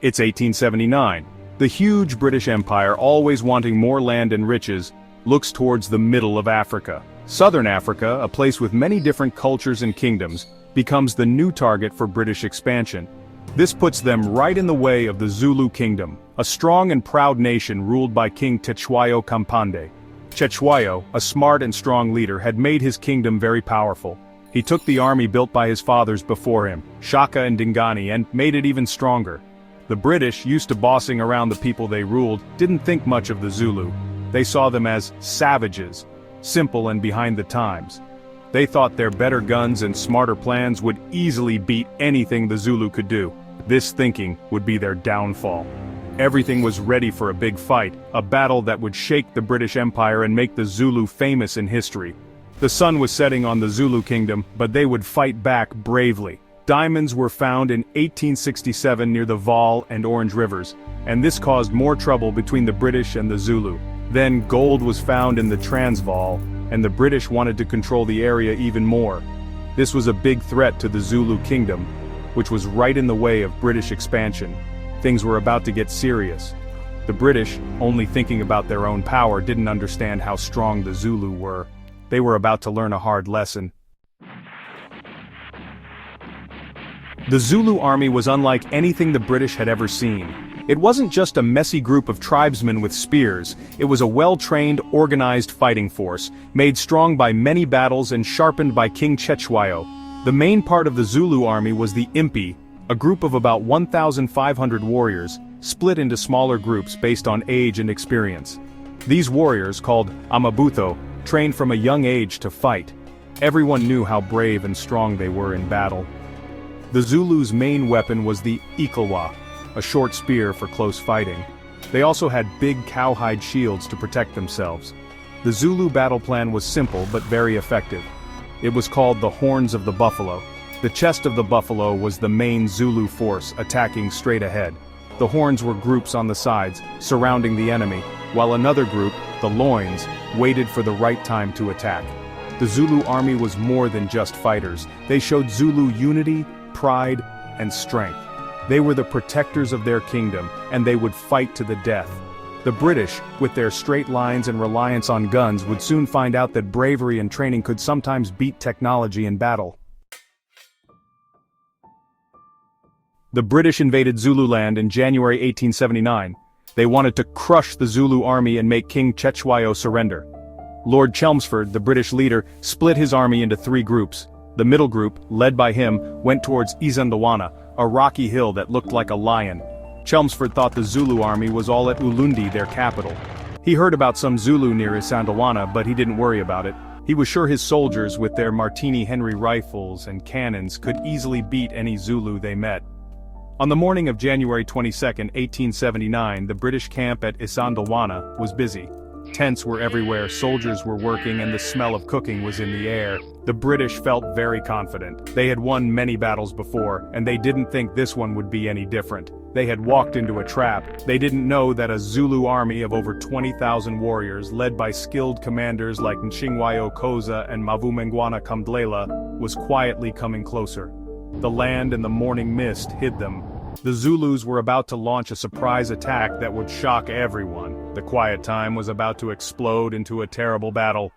It's 1879. The huge British Empire, always wanting more land and riches, looks towards the middle of Africa. Southern Africa, a place with many different cultures and kingdoms, becomes the new target for British expansion. This puts them right in the way of the Zulu Kingdom, a strong and proud nation ruled by King Cetshwayo Kampande. Cetshwayo, a smart and strong leader, had made his kingdom very powerful. He took the army built by his fathers before him, Shaka and Dingani, and made it even stronger. The British, used to bossing around the people they ruled, didn't think much of the Zulu. They saw them as savages, simple and behind the times. They thought their better guns and smarter plans would easily beat anything the Zulu could do. This thinking would be their downfall. Everything was ready for a big fight, a battle that would shake the British Empire and make the Zulu famous in history. The sun was setting on the Zulu Kingdom, but they would fight back bravely. Diamonds were found in 1867 near the Vaal and Orange Rivers, and this caused more trouble between the British and the Zulu. Then gold was found in the Transvaal, and the British wanted to control the area even more. This was a big threat to the Zulu Kingdom, which was right in the way of British expansion. Things were about to get serious. The British, only thinking about their own power, didn't understand how strong the Zulu were. They were about to learn a hard lesson. The Zulu army was unlike anything the British had ever seen. It wasn't just a messy group of tribesmen with spears, it was a well-trained, organized fighting force, made strong by many battles and sharpened by King Cetshwayo. The main part of the Zulu army was the Impi, a group of about 1,500 warriors, split into smaller groups based on age and experience. These warriors, called Amabutho, trained from a young age to fight. Everyone knew how brave and strong they were in battle. The Zulus' main weapon was the Ikalwa, a short spear for close fighting. They also had big cowhide shields to protect themselves. The Zulu battle plan was simple but very effective. It was called the Horns of the Buffalo. The chest of the buffalo was the main Zulu force attacking straight ahead. The horns were groups on the sides, surrounding the enemy, while another group, the loins, waited for the right time to attack. The Zulu army was more than just fighters. They showed Zulu unity, pride, and strength. They were the protectors of their kingdom, and they would fight to the death. The British, with their straight lines and reliance on guns, would soon find out that bravery and training could sometimes beat technology in battle. The British invaded Zululand in January 1879. They wanted to crush the Zulu army and make King Cetshwayo surrender. Lord Chelmsford, the British leader, split his army into 3 groups. The middle group, led by him, went towards Isandlwana, a rocky hill that looked like a lion. Chelmsford thought the Zulu army was all at Ulundi, their capital. He heard about some Zulu near Isandlwana, but he didn't worry about it. He was sure his soldiers, with their Martini Henry rifles and cannons, could easily beat any Zulu they met. On the morning of January 22, 1879, the British camp at Isandlwana was busy. Tents were everywhere, soldiers were working, and the smell of cooking was in the air. The British felt very confident. They had won many battles before, and they didn't think this one would be any different. They had walked into a trap. They didn't know that a Zulu army of over 20,000 warriors, led by skilled commanders like Nshingwayo Koza and Mavumengwana Kamdlela, was quietly coming closer. The land and the morning mist hid them. The Zulus were about to launch a surprise attack that would shock everyone. The quiet time was about to explode into a terrible battle.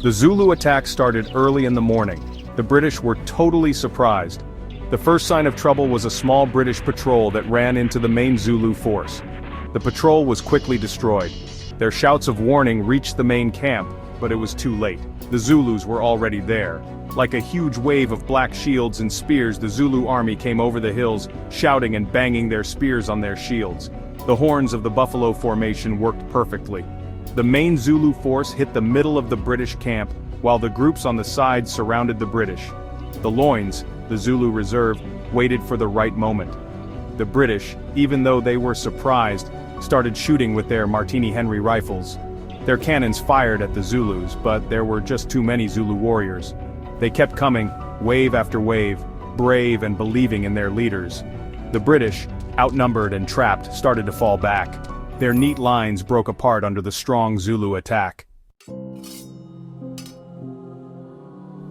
The Zulu attack started early in the morning. The British were totally surprised. The first sign of trouble was a small British patrol that ran into the main Zulu force. The patrol was quickly destroyed. Their shouts of warning reached the main camp, but it was too late. The Zulus were already there. Like a huge wave of black shields and spears, the Zulu army came over the hills, shouting and banging their spears on their shields. The horns of the buffalo formation worked perfectly. The main Zulu force hit the middle of the British camp, while the groups on the sides surrounded the British. The loins, the Zulu reserve, waited for the right moment. The British, even though they were surprised, started shooting with their Martini Henry rifles. Their cannons fired at the Zulus, but there were just too many Zulu warriors. They kept coming, wave after wave, brave and believing in their leaders. The British, outnumbered and trapped, started to fall back. Their neat lines broke apart under the strong Zulu attack.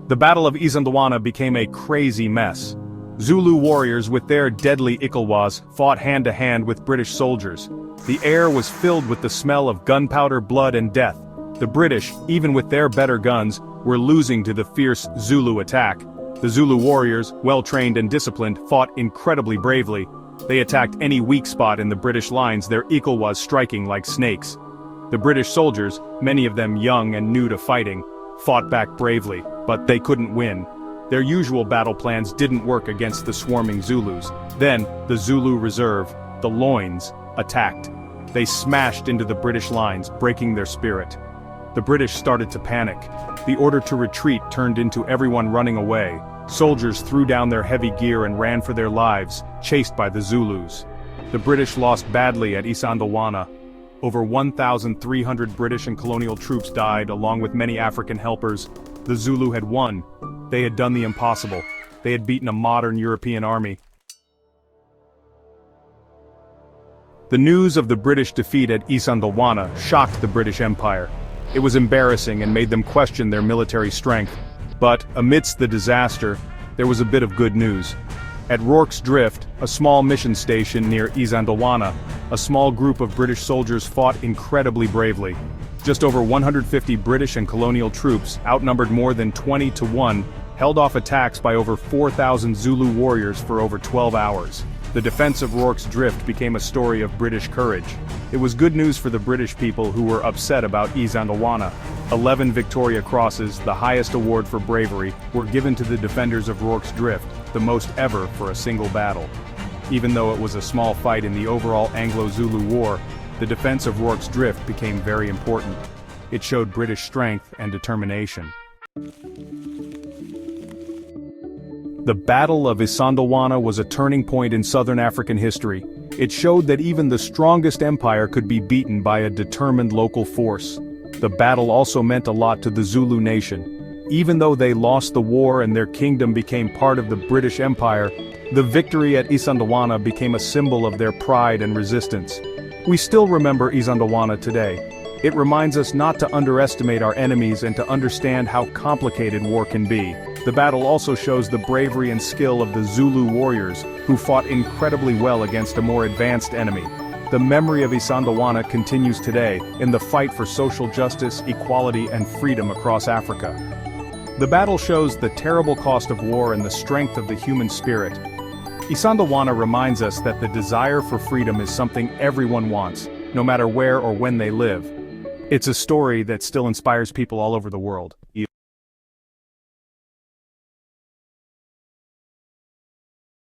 The Battle of Isandlwana became a crazy mess. Zulu warriors with their deadly ikalwas fought hand-to-hand with British soldiers. The air was filled with the smell of gunpowder, blood and death. The British, even with their better guns, were losing to the fierce Zulu attack. The Zulu warriors, well-trained and disciplined, fought incredibly bravely. They attacked any weak spot in the British lines, their ikalwas striking like snakes. The British soldiers, many of them young and new to fighting, fought back bravely, but they couldn't win. Their usual battle plans didn't work against the swarming Zulus. Then, the Zulu reserve, the Loins, attacked. They smashed into the British lines, breaking their spirit. The British started to panic. The order to retreat turned into everyone running away. Soldiers threw down their heavy gear and ran for their lives, chased by the Zulus. The British lost badly at Isandlwana. Over 1,300 British and colonial troops died, along with many African helpers. The Zulu had won. They had done the impossible. They had beaten a modern European army. The news of the British defeat at Isandlwana shocked the British Empire. It was embarrassing and made them question their military strength. But, amidst the disaster, there was a bit of good news. At Rorke's Drift, a small mission station near Isandlwana, a small group of British soldiers fought incredibly bravely. Just over 150 British and colonial troops, outnumbered more than 20 to 1, held off attacks by over 4,000 Zulu warriors for over 12 hours. The defense of Rorke's Drift became a story of British courage. It was good news for the British people who were upset about Isandlwana. 11 Victoria Crosses, the highest award for bravery, were given to the defenders of Rorke's Drift, the most ever for a single battle. Even though it was a small fight in the overall Anglo-Zulu War, the defense of Rorke's Drift became very important. It showed British strength and determination. The Battle of Isandlwana was a turning point in Southern African history. It showed that even the strongest empire could be beaten by a determined local force. The battle also meant a lot to the Zulu nation. Even though they lost the war and their kingdom became part of the British Empire, the victory at Isandlwana became a symbol of their pride and resistance. We still remember Isandlwana today. It reminds us not to underestimate our enemies and to understand how complicated war can be. The battle also shows the bravery and skill of the Zulu warriors, who fought incredibly well against a more advanced enemy. The memory of Isandlwana continues today, in the fight for social justice, equality and freedom across Africa. The battle shows the terrible cost of war and the strength of the human spirit. Isandlwana reminds us that the desire for freedom is something everyone wants, no matter where or when they live. It's a story that still inspires people all over the world.